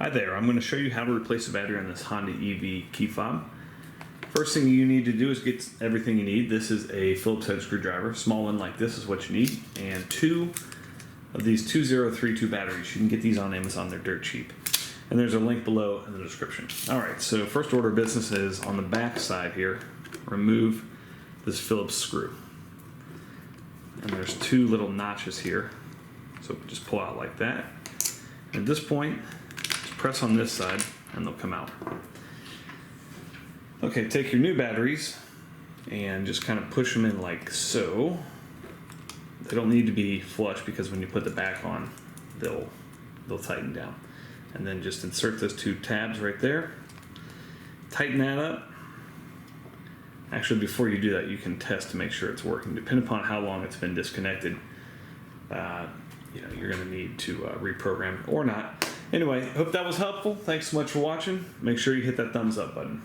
Hi there, I'm going to show you how to replace the battery on this Honda EV key fob. First thing you need to do is get everything you need. This is a Phillips head screwdriver. Small one like this is what you need. And 2 of these 2032 batteries. You can get these on Amazon, they're dirt cheap. And there's a link below in the description. Alright, so first order of business is on the back side here, remove this Phillips screw. And there's 2 little notches here. So just pull out like that. At this point, just press on this side and they'll come out. Okay, take your new batteries and just kind of push them in like so. They don't need to be flush because when you put the back on, they'll tighten down. And then just insert those 2 tabs right there. Tighten that up. Actually, before you do that, you can test to make sure it's working. Depending upon how long it's been disconnected, you're going to need to reprogram it or not. Anyway, hope that was helpful. Thanks so much for watching. Make sure you hit that thumbs up button.